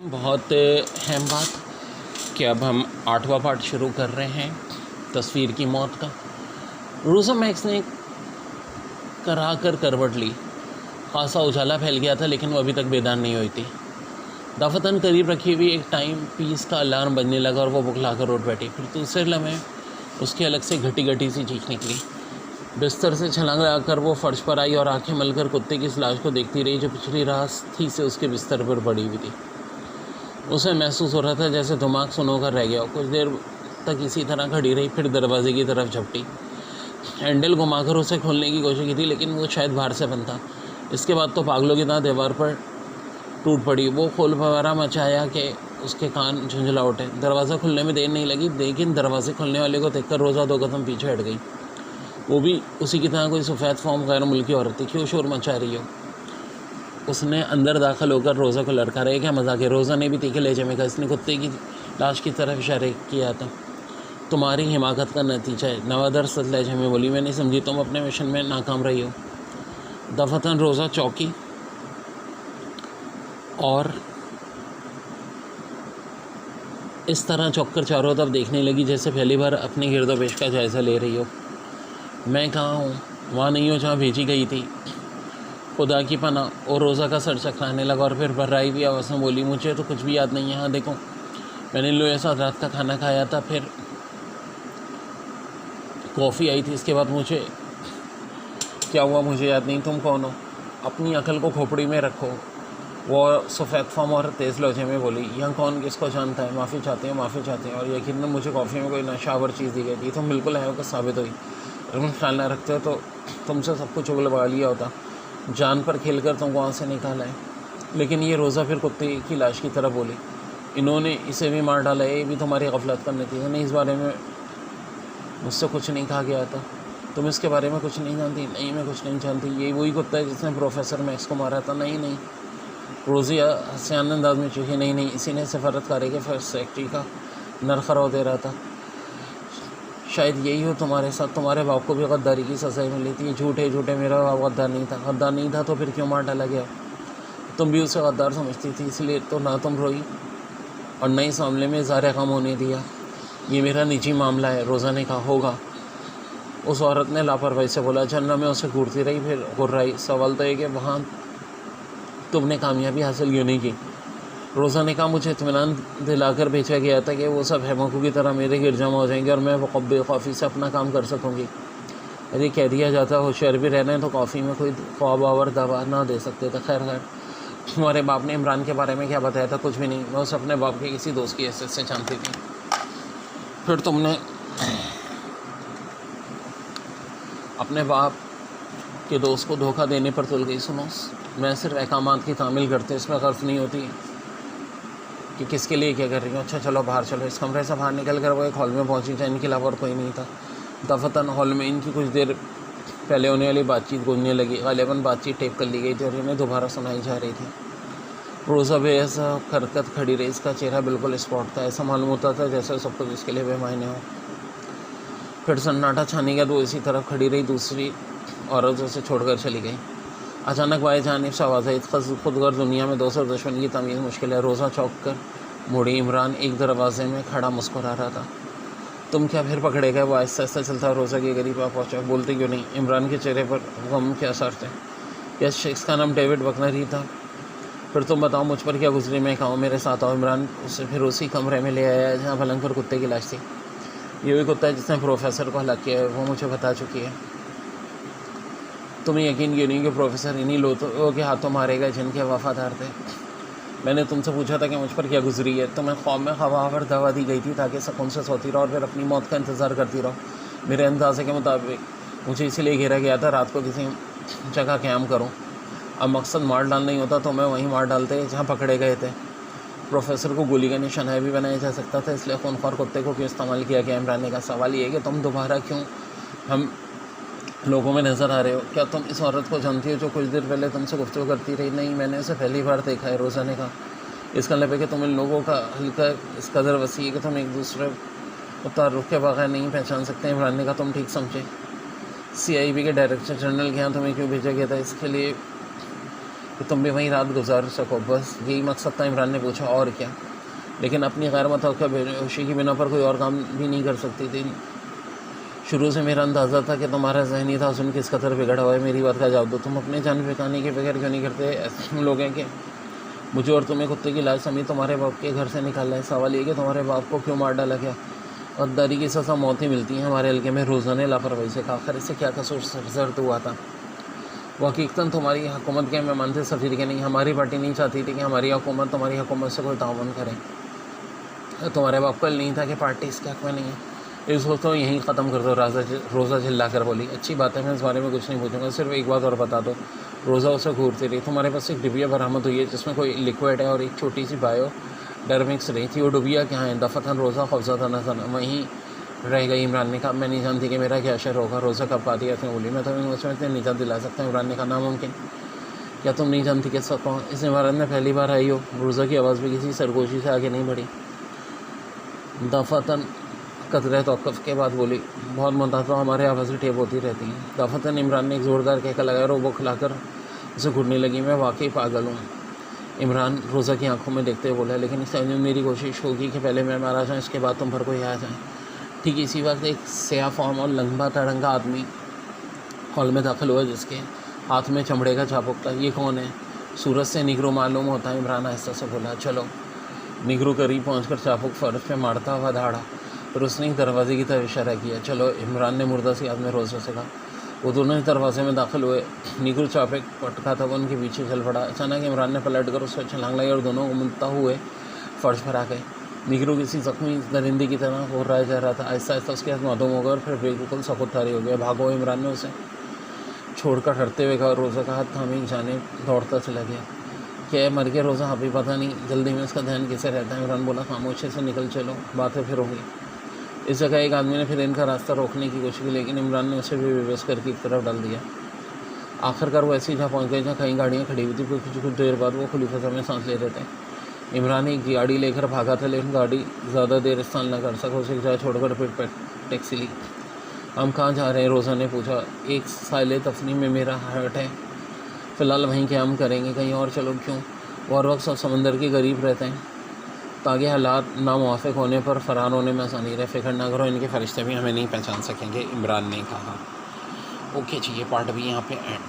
बहुत अहम बात कि अब हम 8वां पार्ट शुरू कर रहे हैं तस्वीर की मौत का। रोज़ा मैक्स ने करा कर करवट ली। खासा उजाला फैल गया था लेकिन वो अभी तक बेदान नहीं हुई थी। दफतन करीब रखी हुई एक टाइम पीस का अलार्म बजने लगा और वो बुखलाकर उठ बैठी। फिर दूसरे लम्हे उसके अलग से घटी घटी सी चीख निकली। बिस्तर से छलांग लगाकर वो फर्श पर आई और आंखें मलकर कुत्ते की इस लाश को देखती रही जो पिछली रात थी से उसके बिस्तर पर पड़ी हुई थी। उसे महसूस हो रहा था जैसे दिमाग सुन होकर रह गया। कुछ देर तक इसी तरह खड़ी रही, फिर दरवाजे की तरफ झपटी। हैंडल घुमाकर उसे खोलने की कोशिश की थी लेकिन वो शायद बाहर से बंद था। इसके बाद तो पागलों की तरह दीवार पर टूट पड़ी। वो खोल फवारा मचाया कि उसके कान झुंझला उठे। दरवाज़ा खुलने में देर नहीं लगी लेकिन दरवाजे खुलने वाले को देखकर रोज़ा 2 कदम पीछे हट गई। वो भी उसी की तरह कोई सफ़ेद फॉर्म गैर मुल्की औरत थी। क्यों शोर मचा रही हो? उसने अंदर दाखिल होकर रोज़ा को लड़का क्या मजाक है? रोज़ा ने भी तीखे लहजे में कहा। इसने कुत्ते की लाश की तरफ इशारे किया था। तुम्हारी हिमाकत का नतीजा है, नवादर सच लहजे में बोली। मैं नहीं समझी, तुम अपने मिशन में नाकाम रही हो। दफतन रोज़ा चौकी और इस तरह चौंक कर चारों तरफ देखने लगी जैसे पहली बार अपने गिरदोपेश का जायज़ा ले रही हो। मैं कहाँ हूँ? वहाँ नहीं हो जहाँ भेजी गई थी। खुदा की पनाह। और रोज़ा का सर चकराने लगा और फिर बर्राई हुई आवाज़ में बोली, मुझे तो कुछ भी याद नहीं है। हाँ देखो, मैंने लोहे साथ रात का खाना खाया था, फिर कॉफ़ी आई थी, इसके बाद मुझे क्या हुआ मुझे याद नहीं। तुम कौन हो? अपनी अकल को खोपड़ी में रखो। वो सफ़ेद फॉर्म और तेज़ लहजे में बोली, यहाँ कौन किसको जानता है? माफ़ी चाहते हैं, माफ़ी चाहते हैं। और यकीनन मुझे कॉफ़ी में कोई नशावर चीज़ दी गई थी। तुम बिल्कुल है को साबित हुई। अगर तुम ख्याल न रखते हो तो तुमसे सब कुछ उगलवा लिया होता। जान पर खेलकर तुमको वहाँ से निकाला है। लेकिन ये रोज़ा फिर कुत्ते की लाश की तरह बोली, इन्होंने इसे भी मार डाला है। ये भी तुम्हारी गफलत का नतीजा नहीं? इस बारे में मुझसे कुछ नहीं कहा गया था। तुम इसके बारे में कुछ नहीं जानती? नहीं, मैं कुछ नहीं जानती। ये वही कुत्ता है जिसने प्रोफेसर मैक्स को मारा था? नहीं नहीं। रोज़ी हंसियान अंदाज में चूकी, नहीं नहीं, इसी ने सफारतकारी के फर्स्ट सेक्रेटरी का नरखराव दे रहा था। शायद यही हो तुम्हारे साथ। तुम्हारे बाप को भी गद्दारी की सज़ाई मिली थी। झूठे झूठे, मेरा बाप गद्दार नहीं था। गद्दार नहीं था तो फिर क्यों मार डाला गया? तुम भी उसे गद्दार समझती थी, इसलिए तो ना तुम रोई और न इस मामले में इज़हार गम होने दिया। ये मेरा निजी मामला है। रोज़ा ने कहा, होगा। उस औरत ने लापरवाही से बोला। झरना में उसे घूरती रही, फिर घुर्राई। सवाल तो है कि वहाँ तुमने कामयाबी हासिल क्यों नहीं की? रोज़ा ने कहा, मुझे इत्मीनान दिलाकर भेजा गया था कि वो सब हेमकों की तरह मेरे गिर जमा हो जाएंगे और मैं बेखौफी से अपना काम कर सकूँगी। यदि कह दिया जाता होशियार भी रहना है तो कॉफ़ी में कोई ख्वाब आवर दवा ना दे सकते थे। खैर तुम्हारे बाप ने इमरान के बारे में क्या बताया था? कुछ भी नहीं। मैं उसे अपने बाप के किसी दोस्त की हैसियत से जानती थी। फिर तुमने अपने बाप के दोस्त को धोखा देने पर तुल गई। सुनो, मैं सिर्फ अहकामात की तामील करती हूँ, इसमें गर्फ नहीं होती कि किसके लिए क्या कर रही हूँ। अच्छा चलो बाहर चलो। इस कमरे से बाहर निकल कर वो एक हॉल में पहुँची जहाँ इनके अलावा और कोई नहीं था। दफतन हॉल में इनकी कुछ देर पहले होने वाली बातचीत गूंजने लगी। गालिबन बातचीत टेप कर ली गई थी और इन्हें दोबारा सुनाई जा रही थी। रोज़ा बेहसा हरकत खड़ी रही। इसका चेहरा बिल्कुल स्पॉट था। ऐसा मालूम होता था जैसे सब कुछ इसके लिए बेमायने हो। फिर सन्नाटा छाने के बाद वो इसी तरफ खड़ी रही। दूसरी औरत उसे छोड़कर चली गई। अचानक बाएं जानिब से आवाज़ आई, खुदगर दुनिया में दोस्त और दुश्मन की तमीज़ मुश्किल है। रोज़ा चौंक कर मुड़ी। इमरान एक दरवाजे में खड़ा मुस्कुरा रहा था। तुम क्या फिर पकड़े गए? वो आहिस्ता आहिस्ता चलता रोज़ा के करीब आ पहुँचा। बोलते क्यों नहीं? इमरान के चेहरे पर गम के असर थे। यह शख्स का नाम डेविड बकनर ही था। फिर तुम बताओ मुझ पर क्या गुजरी? मैं कहूँ मेरे साथ आओ। इमरान उसे फिर उसी कमरे में ले आया जहाँ पलंग पर कुत्ते की लाश थी। ये वही कुत्ता है जिसने प्रोफेसर को हलाक किया है, वो मुझे बता चुकी है। तुम्हें यकीन क्यों नहीं कि प्रोफेसर इन्हीं लोगों के हाथों मारे गए जिनके वफादार थे? मैंने तुमसे पूछा था कि मुझ पर क्या गुजरी है। तुम्हें ख्वाब में हवावर दवा दी गई थी ताकि सुकून से सोती रहो और फिर अपनी मौत का इंतज़ार करती रहो। मेरे अंदाजे के मुताबिक मुझे इसीलिए घेरा गया था, रात को किसी जगह क़याम करूं। अब मकसद मार डालना नहीं होता तो मैं वहीं मार डालते जहाँ पकड़े गए थे। प्रोफेसर को गोली का निशाना भी बनाया जा सकता था, इसलिए खूनख्वार कुत्ते को क्यों इस्तेमाल किया गया? इमरान ने कहा, सवाल ये है कि तुम दोबारा क्यों हम लोगों में नज़र आ रहे हो? क्या तुम इस औरत को जानती हो जो कुछ देर पहले तुमसे गुफ्तगू करती रही? नहीं, मैंने उसे पहली बार देखा है। रोज़ा ने कहा, इसका मतलब है कि तुम इन लोगों का हल्का इस कदर वसी है कि तुम एक दूसरे को तारुफ के बगैर नहीं पहचान सकते। इमरान ने कहा, तुम ठीक समझे। CIB के डायरेक्टर जनरल के यहाँ तुम्हें क्यों भेजा गया था? इसके लिए कि तुम भी वहीं रात गुजार सको, बस यही मकसद था। इमरान ने पूछा और क्या? लेकिन अपनी गैर मुतवक्का बेहोशी की बिना पर कोई और काम भी नहीं कर सकती थी। शुरू से मेरा अंदाज़ा था कि तुम्हारा ज़हनी था सुन किस कदर बिगड़ा हुआ है। मेरी बात का जवाब दो, तुम अपने जान बचाने के बगैर क्यों नहीं करते? ऐसे तुम लोग हैं कि मुझे और तुम्हें कुत्ते की लाश समेत तुम्हारे बाप के घर से निकाला है। सवाल ये कि तुम्हारे बाप को क्यों मार डाला गया? गद्दारी की सज़ा मौत ही मिलती है हमारे हल्के में। रोज़ा ने लापरवाही से कहा, आखिर इससे क्या कसूर सरजर्द हुआ था? वो हकीकतन तुम्हारी हुकूमत के मेहमान थे सफ़ीर के नहीं। हमारी पार्टी नहीं चाहती थी कि हमारी हुकूमत तुम्हारी हुकूमत से कोई ताउन करे। तुम्हारे बाप को नहीं था कि पार्टी इसके हक़ में नहीं है। इस वक्त तो यहीं ख़त्म कर दो। रोज़ा चिल्ला कर बोली, अच्छी बात है, मैं इस बारे में कुछ नहीं पूछूंगा, सिर्फ एक बात और बता दो। रोज़ा उसे घूरती रही। तुम्हारे पास एक डिबिया बरामद हुई है जिसमें कोई लिक्विड है और एक छोटी सी बायो डरमिक्स रही थी। वो डिबिया क्या है? दफ़तन रोज़ा खौफज़दा था नजर वहीं रह गई। इमरान ने कहा, मैं नहीं जानती कि मेरा क्या असर होगा। रोज़ा कब पाती है? बोली, मैं तुम्हें उसमें इतने निजात दिला सकता हूँ। इमरान ने कहा, नामुमकिन। क्या तुम नहीं जानती कि सब कौन इस इमारत में पहली बार आई हो? रोज़ा की आवाज़ भी किसी सरगोशी से आगे नहीं बढ़ी। दफ़तन कतरे तौक़ुफ़ के बाद बोली, बहुत मुद्दत हमारे आपस की टेप होती रहती है। दफ़तन इमरान ने एक ज़ोरदार कहका लगाया और वो खिलाकर उसे घुटने लगी। मैं वाकई पागल हूँ। इमरान रोज़ा की आंखों में देखते हुए बोला, लेकिन इस टाइम में मेरी कोशिश होगी कि पहले मैं मारा जाऊँ, इसके बाद तुम पर कोई आ जाए। ठीक इसी वक्त एक स्याह फॉर्म और लंबा तड़ंगा आदमी हॉल में दाखिल हुआ जिसके हाथ में चमड़े का चाबुक था। ये कौन है? सूरज से निगरू मालूम होता है। इमरान आहिस्ता से बोला, चलो। निगरू करीब पहुँचकर चाबुक फर्श पे मारता हुआ दहाड़ा, फिर उसने दरवाजे की तरफ इशारा किया। चलो। इमरान ने मुर्दा सी आदमी रोज़ा से कहा। वो दोनों ही दरवाजे में दाखिल हुए। निगरू चाबुक पटका था, वो उनके पीछे चल पड़ा। अचानक इमरान ने पलट कर उसको छलांग लाई और दोनों घूमता हुए फर्श पर आ गए। निगरू किसी जख्मी दरिंदे की तरह घुर्राया जा रहा था। आहिस्ता आहिस्ता उसके हाथ मादूम हो गया और फिर बिल्कुल सकुतारी हो गया। भागो! इमरान ने उसे छोड़कर हटते हुए कहा। रोज़ा का हाथ थामे जाने दौड़ता चला गया। क्या मर गया रोज़ा? अभी पता नहीं, जल्दी में इसका ध्यान कैसे रहता है? इमरान बोला, खामोशी से निकल चलो, बातें फिर होंगी। इस जगह एक आदमी ने फिर इनका रास्ता रोकने की कोशिश की, लेकिन इमरान ने उसे भी बेबस करके एक तरफ डाल दिया। आखिरकार वो ऐसी जहाँ पहुँच गए जहाँ कई गाड़ियाँ खड़ी हुई थी। कुछ देर बाद वो खुली फजा में सांस ले रहे थे। इमरान एक गाड़ी लेकर भागा था, लेकिन गाड़ी ज़्यादा देर इस्तेमाल न कर सका। उसे एक जगह छोड़कर फिर टैक्सी ली। हम कहाँ जा रहे हैं? रोज़ा ने पूछा। एक साइले तफरी में मेरा हर्ट है, फ़िलहाल वहीं के हम करेंगे, कहीं और चलो। क्यों? वो हर वक्त सब समंदर के करीब रहते हैं ताकि हालात नामुवाफ़िक होने पर फ़रार होने में आसानी रहे। फ़िक्र ना करो, इनके फ़रिश्ते भी हमें नहीं पहचान सकेंगे, इमरान ने कहा। ओके जी, ये पार्ट भी यहाँ पे एंड।